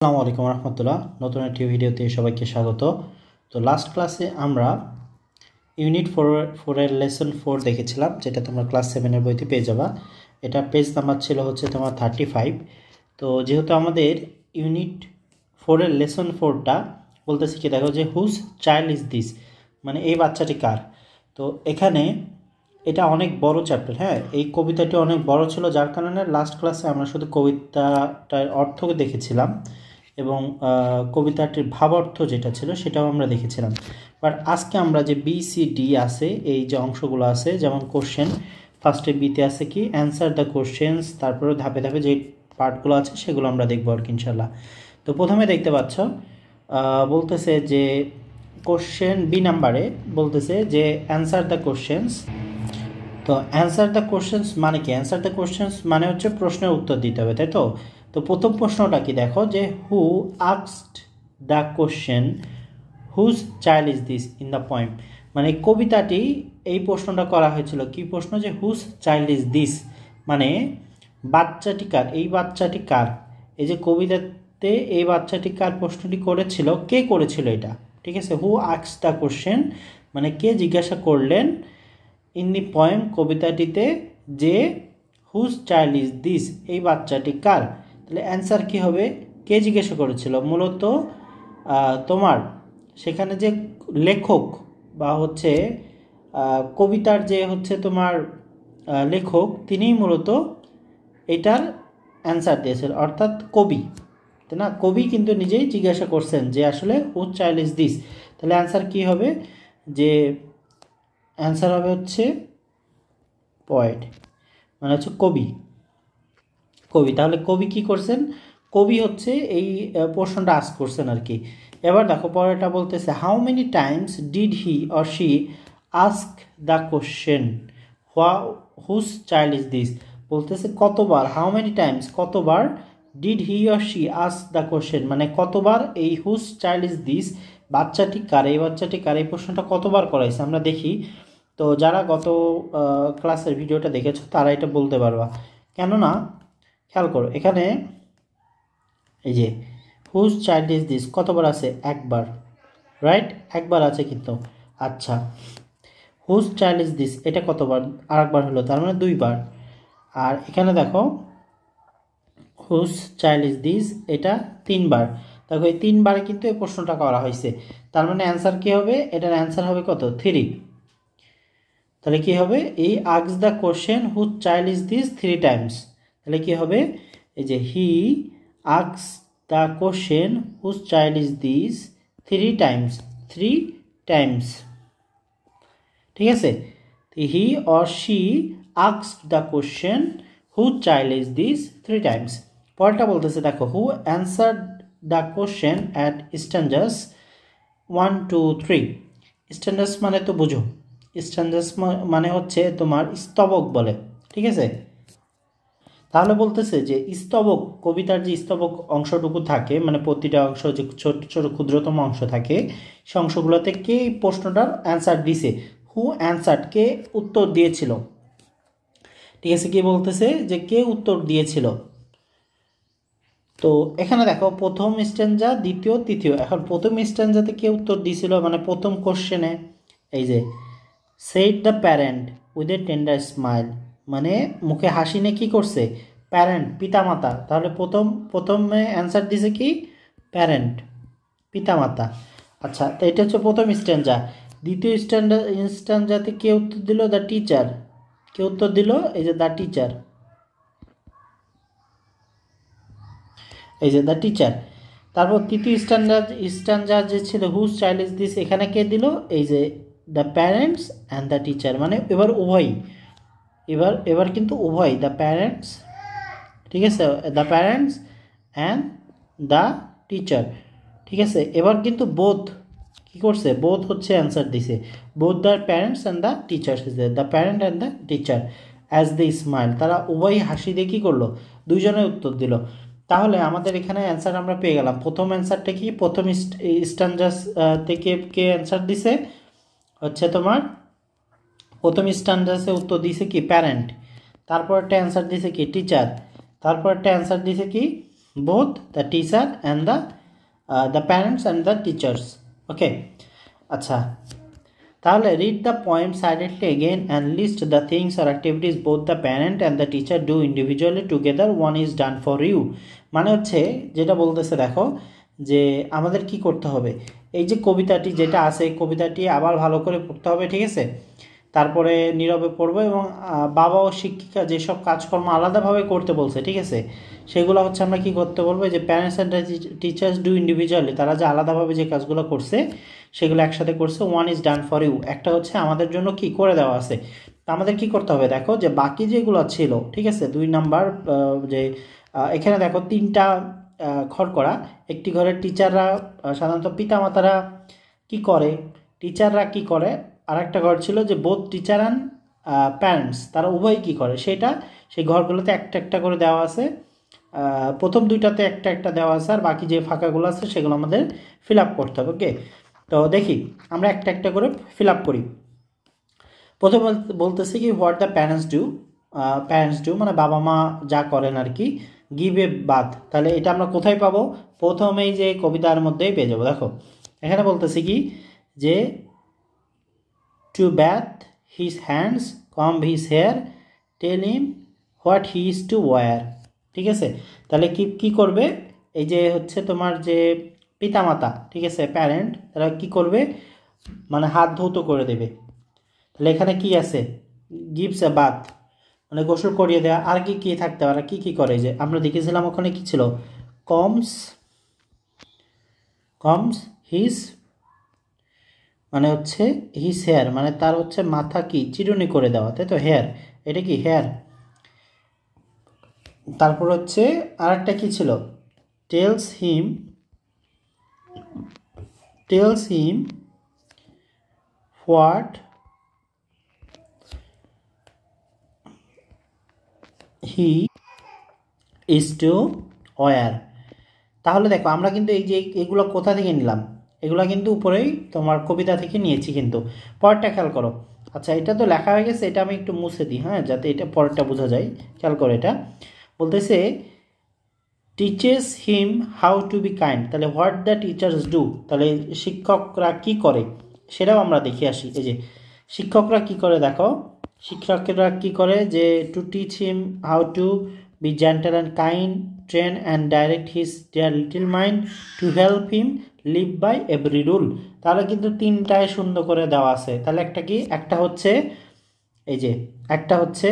আসসালামু আলাইকুম রহমতুল্লাহ। নতুন একটি ভিডিওতে সবাইকে স্বাগত। তো লাস্ট ক্লাসে আমরা ইউনিট 4 লেসন 4 দেখেছিলাম, যেটা তোমরা ক্লাস 7 বইতে পেয়ে যাবা। এটা পেজ নাম্বার ছিল হচ্ছে তোমার 35। তো যেহেতু আমাদের ইউনিট 4 লেসন 4টা বলতেছি কি, দেখো যে হুজ চাইল্ড ইজ দিস, মানে এই বাচ্চাটি কার। তো এখানে এটা অনেক বড় চ্যাপ্টার। হ্যাঁ, এই কবিতাটি অনেক বড় ছিল, যার কারণে লাস্ট ক্লাসে আমরা শুধু কবিতাটার অর্থকে দেখেছিলাম এবং কবিতাটির ভাবার্থ যেটা ছিল সেটাও আমরা দেখেছিলাম। বাট আজকে আমরা যে বি সি ডি আছে, এই যে অংশগুলো আছে, যেমন কোশ্চেন, ফার্স্টে বিতে আছে কি অ্যান্সার দ্য কোশ্চেন্স, তারপরে ধাপে ধাপে যে পার্টগুলো আছে সেগুলো আমরা দেখবো আর কি ইনশাল্লাহ। তো প্রথমে দেখতে পাচ্ছ বলতেছে যে কোশ্চেন বি নাম্বারে বলতেছে যে অ্যান্সার দ্য কোশ্চেন্স। তো অ্যান্সার দ্য কোশ্চেন্স মানে কি? অ্যান্সার দ্য কোশ্চেন্স মানে হচ্ছে প্রশ্নের উত্তর দিতে হবে, তাই তো? তো প্রথম প্রশ্নটা কি দেখো, যে who asked the question whose child is this in the poem. মানে কবিতাটি এই প্রশ্নটা করা হয়েছিল, কি প্রশ্ন? যে হুজ চাইল্ড ইজ দিস, মানে বাচ্চাটি কার, এই বাচ্চাটি কার। এই যে কবিতাতে এই বাচ্চাটি কার প্রশ্নটি করেছিল, কে করেছিল এটা, ঠিক আছে? হু আস্কড দ্য কোশ্চেন মানে কে জিজ্ঞাসা করলেন ইন দি পয়েম কবিতাটিতে, যে হুজ চাইল্ড ইজ দিস, এই বাচ্চাটি কার। তাহলে অ্যান্সার কি হবে? কে জিজ্ঞাসা করেছিল? মূলত তোমার সেখানে যে লেখক বা হচ্ছে কবিতার যে হচ্ছে তোমার লেখক, তিনিই মূলত এটার অ্যান্সার দিয়েছেন, অর্থাৎ কবি, তাই না? কবি কিন্তু নিজেই জিজ্ঞাসা করছেন যে আসলে হুজ চাইল্ড ইজ দিস। তাহলে অ্যান্সার কি হবে? যে অ্যান্সার হবে হচ্ছে পয়েট, মানে হচ্ছে কবি। কবি, তাহলে কবি কি করছেন? কবি হচ্ছে এই প্রশ্নটা আস্ক করছেন আর কি। এবার দেখো পরেরটা বলতেছে how many times did he or she ask the question whose child is this. বলতেছে কতবার, হাউ মেনি টাইমস কতবার, did he or she ask the question মানে কতবার এই হুজ চাইল্ড ইজ দিস, বাচ্চাটি কার, এই বাচ্চাটি কার, এই প্রশ্নটা কতবার করাইছে আমরা দেখি। তো যারা গত ক্লাসের ভিডিওটা দেখেছো তারা এটা বলতে পারবা, কেননা খেয়াল করো এখানে এই যে হুজ চাইল্ড ইজ দিস কতবার আছে? একবার, রাইট? একবার আছে কিন্তু। আচ্ছা, হুজ চাইল্ড ইজ দিস এটা কতবার? আরেকবার হলো, তার মানে দুইবার। আর এখানে দেখো হুজ চাইল্ড ইজ দিস এটা তিনবার। দেখো এই তিনবারে কিন্তু এই প্রশ্নটা করা হয়েছে, তার মানে অ্যান্সার কি হবে? এটার অ্যান্সার হবে কত? 3। তাহলে কি হবে? এই ask the question whose child is this 3 times. তাহলে কি হবে? এই যে he ask the question whose child is this 3 times, 3 times, ঠিক আছে? He or she asked the question whose child is this 3 times. পরেরটা বলতেছে দেখো who answered the question at stanzas 1 2 3। Stanzas মানে তো বুঝো, স্ট্যান্ডার্স মানে হচ্ছে তোমার স্তবক বলে, ঠিক আছে? তাহলে বলতেছে যে স্তবক, কবিতার যে স্তবক অংশটুকু থাকে, মানে প্রতিটা অংশ যে ছোট ছোট ক্ষুদ্রতম অংশ থাকে, সে অংশগুলোতে কে এই প্রশ্নটার অ্যান্সার দিছে, হু অ্যান্সার, কে উত্তর দিয়েছিল, ঠিক আছে? কি বলতেছে যে কে উত্তর দিয়েছিল। তো এখানে দেখো প্রথম স্ট্যান্জা, দ্বিতীয়, তৃতীয়। এখন প্রথম স্ট্যান্জাতে কে উত্তর দিয়েছিল, মানে প্রথম কোশ্চেনে এই যে said the parent with a tender smile, মানে মুখে হাসি নিয়ে কী করছে? প্যারেন্ট, পিতামাতা। তাহলে প্রথমে অ্যান্সার দিছে কি? প্যারেন্ট, পিতামাতা। আচ্ছা, তো এটা হচ্ছে প্রথম স্ট্যান্জা। দ্বিতীয় স্ট্যান্জাতে কে উত্তর দিল? The teacher. কে উত্তর দিল? এই যে দ্য টিচার, এই যে দ্য টিচার। তারপর তৃতীয় স্ট্যান্ডার যে ছিল হুজ চাইল্ড ইজ দিস, এখানে কে দিল? এই যে the parents and the teacher, মানে এবার উভয়, এবার কিন্তু উভয়, দ্য প্যারেন্টস, ঠিক আছে, the parents and the teacher, ঠিক আছে? এবার কিন্তু বোথ কী করছে? বোথ হচ্ছে অ্যান্সার দিছে, both the parents and the teachers is the parent and the teacher as the smile, তারা উভয় হাসি দিয়ে কী করলো? দুইজনে উত্তর দিল। তাহলে আমাদের এখানে অ্যান্সার আমরা পেয়ে গেলাম। প্রথম অ্যান্সারটা কি? প্রথম স্ট্যান্ডার্স থেকে কে অ্যান্সার দিছে? হচ্ছে তোমার প্রথম স্ট্যান্ডার্সে উত্তর দিছে কি? প্যারেন্ট। তারপর একটা অ্যান্সার দিছে কি? টিচার। তারপর একটা অ্যান্সার দিছে কি? both the teacher and the parents and the teachers. Okay, আচ্ছা তাহলে read the poem silently again and list the things or activities both the parent and the teacher do individually, together one is done for you. মানে হচ্ছে যেটা বলতেছে দেখো যে আমাদের কি করতে হবে, এই যে কবিতাটি যেটা আছে কবিতাটি আবার ভালো করে পড়তে হবে, ঠিক আছে, তারপরে নীরবে পড়বো এবং বাবা ও শিক্ষিকা যেসব কাজকর্ম আলাদাভাবে করতে বলছে, ঠিক আছে, সেগুলো হচ্ছে আমরা কি করতে বলবো, যে parents and teachers do individually, তারা যে আলাদাভাবে যে কাজগুলো করছে সেগুলো একসাথে করছে, one is done for you, একটা হচ্ছে আমাদের জন্য কি করে দেওয়া আছে। তা আমাদের কি করতে হবে দেখো, যে বাকি যেগুলো ছিল, ঠিক আছে, 2 নাম্বার যে এখানে দেখো 3টা ঘর করা, একটি ঘরের টিচাররা সাধারণত পিতামাতারা কি করে, টিচাররা কি করে, আর একটা ঘর ছিল যে বোথ টিচার অ্যান্ড প্যারেন্টস, তারা উভয় কী করে, সেটা সেই ঘরগুলোতে একটা একটা করে দেওয়া আছে। প্রথম 2টাতে একটা একটা দেওয়া আছে, আর বাকি যে ফাঁকাগুলো আছে সেগুলো আমাদের ফিল আপ করতে হবে। ওকে, তো দেখি আমরা একটা একটা করে ফিল আপ করি। প্রথম বলতেছে কি হোয়াট দ্য প্যারেন্টস ডু মানে বাবা মা যা করেন আর কি, গিভ এ বাথ, তাহলে এটা আমরা কোথায় পাবো, প্রথমেই যে কবিতার মধ্যেই পেয়ে যাবো। দেখো এখানে বলতেছে কি যে to bath his hands, comb his hair, tell him what he is to wear, ঠিক আছে, তাহলে কি করবে, এই যে হচ্ছে তোমার যে পিতামাতা, ঠিক আছে, প্যারেন্ট, তারা কি করবে মানে হাত ধৌত করে দেবে। তাহলে এখানে কি আছে, গিভস এ বাথ মানে গোসল করিয়ে দেওয়া, আর কি থাকতে পারে, কি করে, যে আমরা দেখেছিলাম ওখানে কি ছিল, কমস হিজ মানে হচ্ছে হিজ হেয়ার মানে তার হচ্ছে মাথা কি চিরুনি করে দেওয়া, তাই তো, হেয়ার, এটা কি হেয়ার। তারপর হচ্ছে আর একটা কি ছিল, tells him what he is two wire. তাহলে দেখো আমরা কিন্তু এই যে এগুলো কোথা থেকে নিলাম, এগুলো কিন্তু উপরেই তোমার কবিতা থেকে নিয়েছি, কিন্তু পরেরটা খেয়াল করো। আচ্ছা এটা তো লেখা হয়ে গেছে, এটা আমি একটু মুছে দিই, হ্যাঁ, যাতে এটা পরেরটা বোঝা যায়। খেয়াল করো, এটা বলতেছে teaches him how to be kind, তাহলে হোয়াট দ্য টিচার্স ডু, তাহলে শিক্ষকরা কি করে সেটাও আমরা দেখে আসি। এই যে শিক্ষকরা কি করে, দেখো শিক্ষকরা কি করে, যে to teach him how to be gentle and kind, train and direct his dear little mind to help him live by every rule। তাহলে কিন্তু 3টায় সুন্দর করে দেওয়া আছে। তাহলে একটা হচ্ছে এই যে একটা হচ্ছে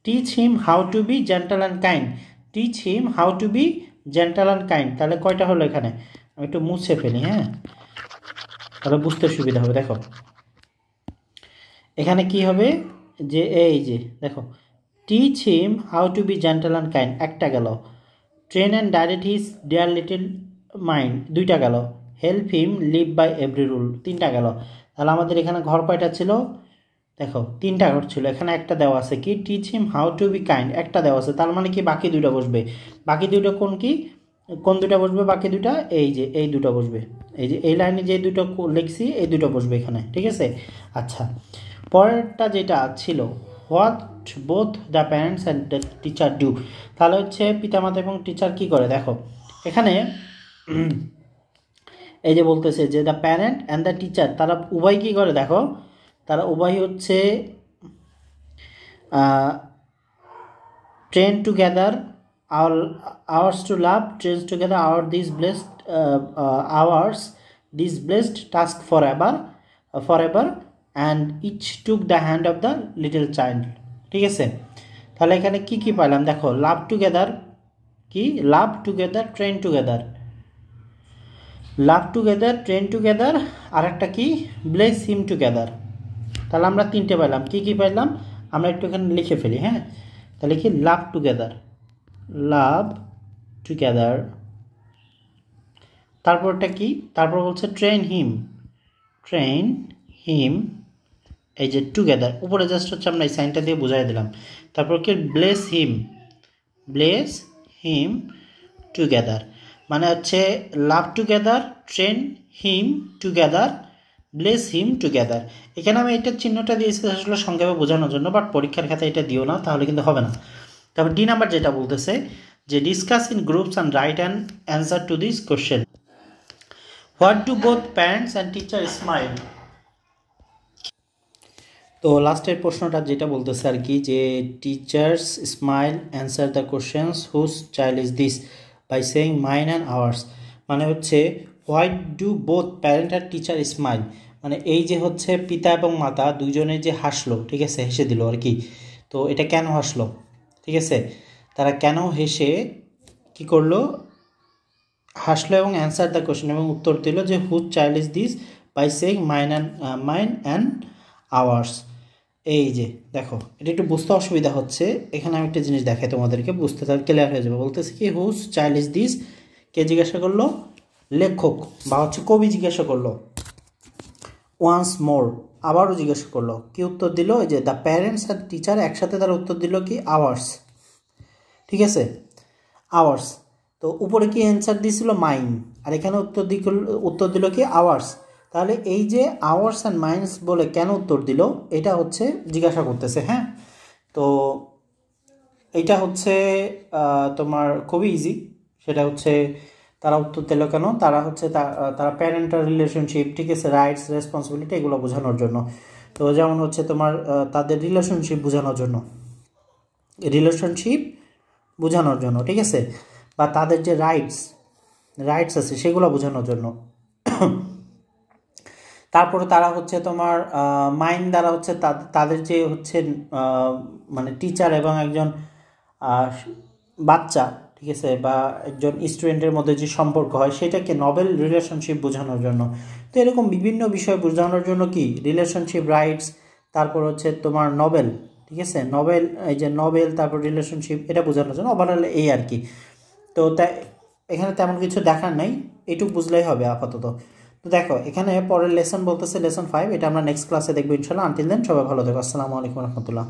teach him how to be gentle and kind, teach him how to be gentle and kind, তাহলে কয়টা হলো এখানে, আমি একটু মুছে ফেলি, হ্যাঁ, তাহলে বুঝতে সুবিধা হবে। দেখো এখানে কি হবে, যে এই যে দেখো teach him how to be gentle and kind একটা গেল, train and direct his dear little mind 2টা গেল, help him live by every rule 3টা গেল। তাহলে আমাদের এখানে ঘর কয়টা ছিল, দেখো 3টা ঘর ছিল, এখানে একটা দেওয়া আছে কি teach him how to be kind একটা দেওয়া আছে, তার মানে কি বাকি 2টা বসবে, বাকি 2টা কোন 2টা বসবে, বাকি 2টা এই যে এই 2টা বসবে, এই যে এই লাইনে যে 2টা লিখছি এই 2টা বসবে এখানে, ঠিক আছে। আচ্ছা পরেরটা যেটা ছিল what both the parents and the teacher do, তাহলে হচ্ছে পিতামাতা এবং টিচার কি করে, দেখো এখানে এই যে বলতেছে যে the parent and the teacher তারা উভয় কী করে, দেখো তারা উভয় হচ্ছে train together ours to love, trains together our this blessed task for ever and each took the hand of the little child, ঠিক আছে। তাহলে এখানে কি পাইলাম, দেখো লাভ টুগেদার কি, লাভ টুগেদার ট্রেন টুগেদার, লাভ টুগেদার ট্রেন টুগেদার, আর একটা কি ব্লেস হিম টুগেদার। তাহলে আমরা 3টে পাইলাম, কি পাইলাম আমরা একটু এখানে লিখে ফেলি, হ্যাঁ, তাহলে কি লাভ টুগেদার, তারপরটা কি, তারপর বলছে ট্রেন হিম এই যে টুগেদার, উপরে জাস্ট হচ্ছে আমরা এই সাইনটা দিয়ে বুঝাই দিলাম। তারপর কি ব্লেস হিম টুগেদার, মানে হচ্ছে লাভ টুগেদার, ট্রেন হিম টুগেদার, ব্লেস হিম টুগেদার। এখানে আমি এটার চিহ্নটা দিয়েছি আসলে সংক্ষেপে বোঝানোর জন্য, বাট পরীক্ষার খাতায় এটা দিও না, তাহলে কিন্তু হবে না। তারপর ডি নাম্বার যেটা বলতেছে যে discuss in groups and write an answer to this question. What do both parents and teacher smile. তো লাস্টের প্রশ্নটা যেটা বলতেছে আর কি, যে teachers smile answer the questions whose child is this by saying mine and ours. মানে হচ্ছে হোয়াট ডু বোথ প্যারেন্ট আর টিচার স্মাইল, মানে এই যে হচ্ছে পিতা এবং মাতা দুইজনে যে হাসলো, ঠিক আছে, হেসে দিল আর কি। তো এটা কেন হাসলো, ঠিক আছে, তারা কেন হেসে কি করলো, হাসলো এবং অ্যান্সার দ্য কোশ্চেন এবং উত্তর দিল যে whose child is this by saying mine and ours. এই যে দেখো, এটা একটু বুঝতে অসুবিধা হচ্ছে, এখানে আমি একটা জিনিস দেখাই তোমাদেরকে, বুঝতে তার ক্লিয়ার হয়ে যাবে। বলতেছে কি হুজ চাইল্ড ইজ দিস, কে জিজ্ঞাসা করলো, লেখক বা হচ্ছে কবি জিজ্ঞাসা করলো। ওয়ান্স মোর, আবারও জিজ্ঞাসা করলো, কি উত্তর দিল, এই যে দ্য প্যারেন্টস আর টিচার একসাথে তার উত্তর দিল কি আওয়ার্স, ঠিক আছে, আওয়ার্স। তো উপরে কি অ্যান্সার দিয়েছিল মাইন, আর এখানে উত্তর দিল কি আওয়ার্স। তাহলে এই যে আওয়ার্স অ্যান্ড মাইন্স বলে কেন উত্তর দিল, এটা হচ্ছে জিজ্ঞাসা করতেছে। হ্যাঁ, তো এইটা হচ্ছে তোমার খুবই ইজি। সেটা হচ্ছে তারা উত্তর দিল কেন, তারা হচ্ছে তারা প্যারেন্টাল রিলেশনশিপ, ঠিক আছে, রাইটস রেসপন্সিবিলিটি এগুলো বোঝানোর জন্য। তো যেমন হচ্ছে তোমার তাদের রিলেশনশিপ বোঝানোর জন্য, ঠিক আছে, বা তাদের যে রাইটস আছে সেগুলো বোঝানোর জন্য। তারপরে তারা হচ্ছে তোমার মাইন্ড দ্বারা হচ্ছে তাদের যে হচ্ছে মানে টিচার এবং একজন বাচ্চা, ঠিক আছে, বা একজন স্টুডেন্টের মধ্যে যে সম্পর্ক হয় সেটাকে নবেল রিলেশনশিপ বোঝানোর জন্য। তো এরকম বিভিন্ন বিষয় বোঝানোর জন্য কি রিলেশনশিপ, রাইটস, তারপর হচ্ছে তোমার নবেল, ঠিক আছে, নবেল, এই যে নবেল, তারপর রিলেশনশিপ, এটা বোঝানোর জন্য ওভারঅল এই আর কি। তো তাই এখানে তেমন কিছু দেখার নাই, এইটুকু বুঝলেই হবে আপাতত। তো দেখো এখানে পরের লেসন বলতেছে লেসন 5, এটা আমরা নেক্সট ক্লাসে দেখবো ইনশাল্লাহ। আনটিল দেন সবাই ভালো থেকো, আসসালামু আলাইকুম রহমতুল্লাহ।